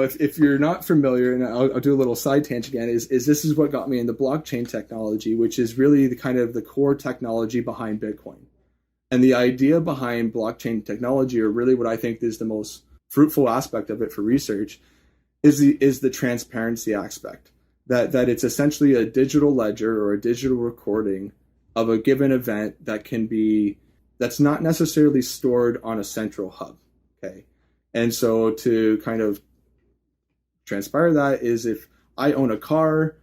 If you're not familiar, and I'll do a little side tangent again, is this is what got me into blockchain technology, which is really the kind of the core technology behind Bitcoin. And the idea behind blockchain technology, or really what I think is the most fruitful aspect of it for research, is the transparency aspect. That it's essentially a digital ledger or a digital recording of a given event that's not necessarily stored on a central hub. Okay. And so to kind of transpire that is, if I own a car,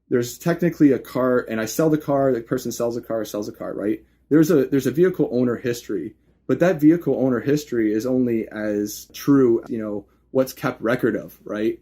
there's technically a car and I sell the car, the person sells a car, right? There's a vehicle owner history, but that vehicle owner history is only as true, what's kept record of, right?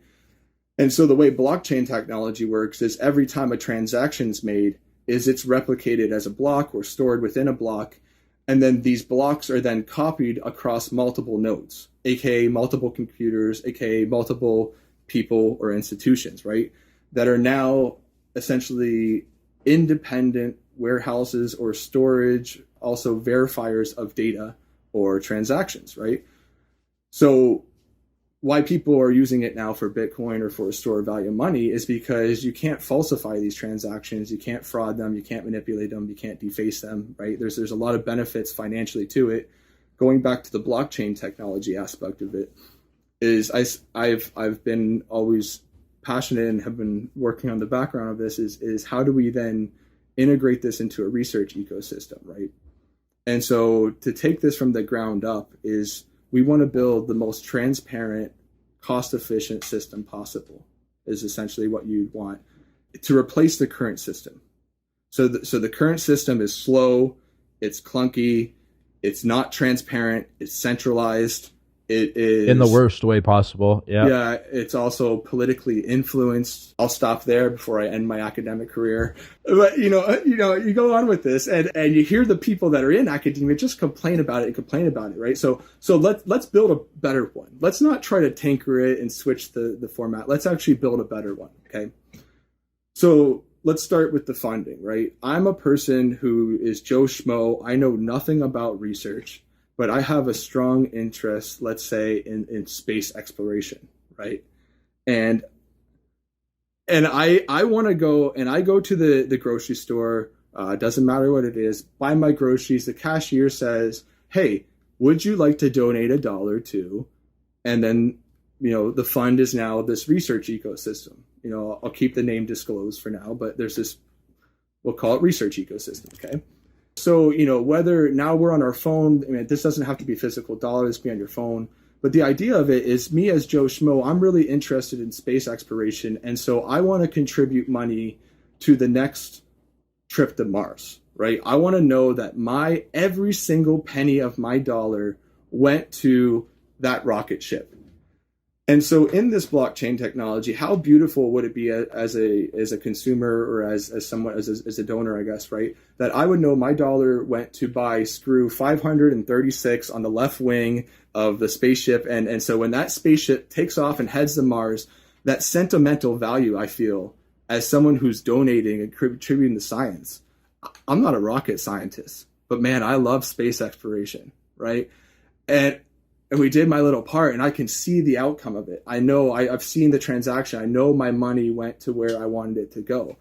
And so the way blockchain technology works is every time a transaction's made, it's replicated as a block or stored within a block. And then these blocks are then copied across multiple nodes, aka multiple computers, aka multiple people or institutions, right? That are now essentially independent warehouses or storage, also verifiers of data or transactions, right? So why people are using it now for Bitcoin or for a store of value money is because you can't falsify these transactions, you can't fraud them, you can't manipulate them, you can't deface them, right? There's a lot of benefits financially to it. Going back to the blockchain technology aspect of it, is I've been always passionate and have been working on the background of this is how do we then integrate this into a research ecosystem, right? And so to take this from the ground up is we want to build the most transparent, cost-efficient system possible, is essentially what you'd want to replace the current system. So the current system is slow, it's clunky, it's not transparent, it's centralized. It is in the worst way possible. Yeah. Yeah. It's also politically influenced. I'll stop there before I end my academic career. But you go on with this, and you hear the people that are in academia just complain about it, right? So let's build a better one. Let's not try to tinker it and switch the format. Let's actually build a better one. Okay. So let's start with the funding, right? I'm a person who is Joe Schmo. I know nothing about research, but I have a strong interest, let's say, in space exploration, right? And I want to go, and I go to the grocery store, doesn't matter what it is, buy my groceries. The cashier says, hey, would you like to donate $1 to? And then, the fund is now this research ecosystem. I'll keep the name disclosed for now, but there's this, we'll call it research ecosystem, okay? So, whether now we're on our phone, this doesn't have to be physical dollars, be on your phone. But the idea of it is, me as Joe Schmo, I'm really interested in space exploration. And so I want to contribute money to the next trip to Mars, right? I want to know that every single penny of my dollar went to that rocket ship. And so in this blockchain technology, how beautiful would it be as a consumer or as someone, as a donor, I guess, right? That I would know my dollar went to buy screw 536 on the left wing of the spaceship. And so when that spaceship takes off and heads to Mars, that sentimental value I feel as someone who's donating and contributing to science. I'm not a rocket scientist, but man, I love space exploration, right? And we did my little part, and I can see the outcome of it. I know I've seen the transaction. I know my money went to where I wanted it to go.